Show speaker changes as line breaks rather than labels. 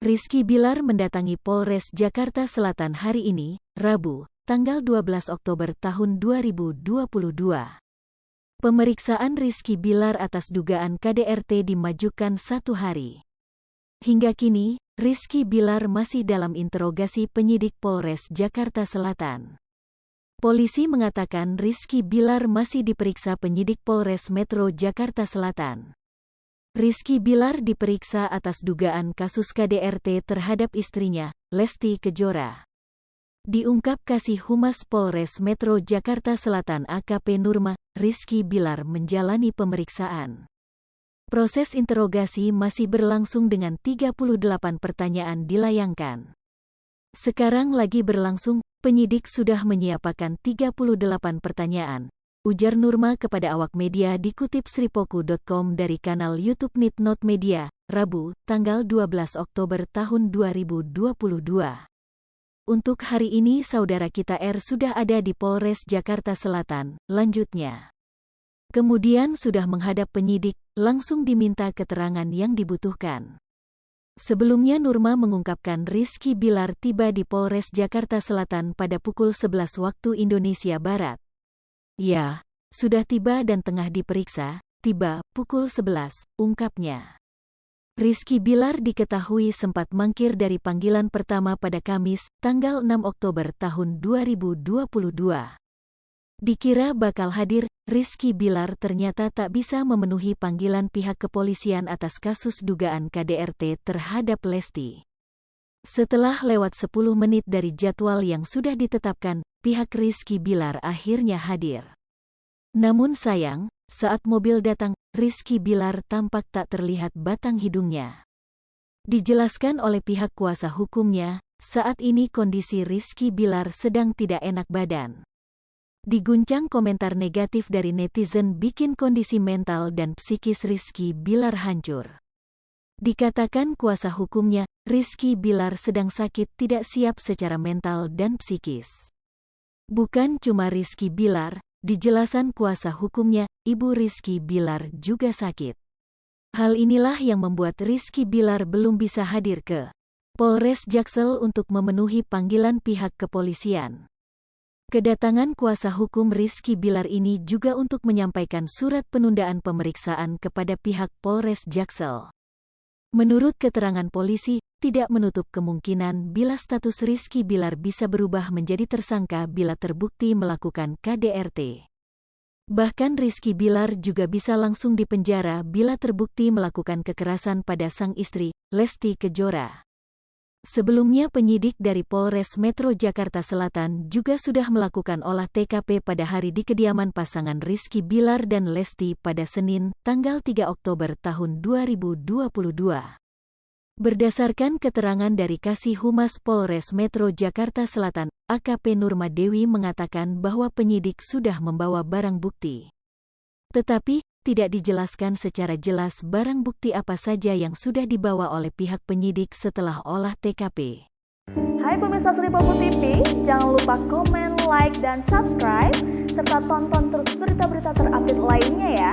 Rizky Bilar mendatangi Polres Jakarta Selatan hari ini, Rabu, tanggal 12 Oktober tahun 2022. Pemeriksaan Rizky Bilar atas dugaan KDRT dimajukan 1 hari. Hingga kini, Rizky Bilar masih dalam interogasi penyidik Polres Jakarta Selatan. Polisi mengatakan Rizky Bilar masih diperiksa penyidik Polres Metro Jakarta Selatan. Rizky Bilar diperiksa atas dugaan kasus KDRT terhadap istrinya, Lesti Kejora. Diungkap Kasih Humas Polres Metro Jakarta Selatan AKP Nurma, Rizky Bilar menjalani pemeriksaan. Proses interogasi masih berlangsung dengan 38 pertanyaan dilayangkan. Sekarang lagi berlangsung, penyidik sudah menyiapkan 38 pertanyaan, ujar Nurma kepada awak media dikutip sripoku.com dari kanal YouTube Nitnot Media, Rabu, tanggal 12 Oktober tahun 2022. Untuk hari ini saudara kita R sudah ada di Polres Jakarta Selatan, lanjutnya. Kemudian sudah menghadap penyidik, langsung diminta keterangan yang dibutuhkan. Sebelumnya Nurma mengungkapkan Rizky Bilar tiba di Polres Jakarta Selatan pada pukul 11 waktu Indonesia Barat. Ya, sudah tiba dan tengah diperiksa, tiba pukul 11, ungkapnya. Rizky Bilar diketahui sempat mangkir dari panggilan pertama pada Kamis, tanggal 6 Oktober tahun 2022. Dikira bakal hadir, Rizky Bilar ternyata tak bisa memenuhi panggilan pihak kepolisian atas kasus dugaan KDRT terhadap Lesti. Setelah lewat 10 menit dari jadwal yang sudah ditetapkan, pihak Rizky Bilar akhirnya hadir. Namun sayang, saat mobil datang, Rizky Bilar tampak tak terlihat batang hidungnya. Dijelaskan oleh pihak kuasa hukumnya, saat ini kondisi Rizky Bilar sedang tidak enak badan. Diguncang komentar negatif dari netizen bikin kondisi mental dan psikis Rizky Bilar hancur. Dikatakan kuasa hukumnya, Rizky Bilar sedang sakit tidak siap secara mental dan psikis. Bukan cuma Rizky Bilar, dijelasan kuasa hukumnya, ibu Rizky Bilar juga sakit. Hal inilah yang membuat Rizky Bilar belum bisa hadir ke Polres Jaksel untuk memenuhi panggilan pihak kepolisian. Kedatangan kuasa hukum Rizky Bilar ini juga untuk menyampaikan surat penundaan pemeriksaan kepada pihak Polres Jaksel. Menurut keterangan polisi, tidak menutup kemungkinan bila status Rizky Bilar bisa berubah menjadi tersangka bila terbukti melakukan KDRT. Bahkan Rizky Bilar juga bisa langsung dipenjara bila terbukti melakukan kekerasan pada sang istri, Lesti Kejora. Sebelumnya penyidik dari Polres Metro Jakarta Selatan juga sudah melakukan olah TKP pada hari di kediaman pasangan Rizky Bilar dan Lesti pada Senin, tanggal 3 Oktober tahun 2022. Berdasarkan keterangan dari Kasih Humas Polres Metro Jakarta Selatan, AKP Nurma Dewi mengatakan bahwa penyidik sudah membawa barang bukti. Tetapi, tidak dijelaskan secara jelas barang bukti apa saja yang sudah dibawa oleh pihak penyidik setelah olah TKP.
Hai pemirsa Sripoku TV, jangan lupa komen, like, dan subscribe, serta tonton terus berita-berita terupdate lainnya ya.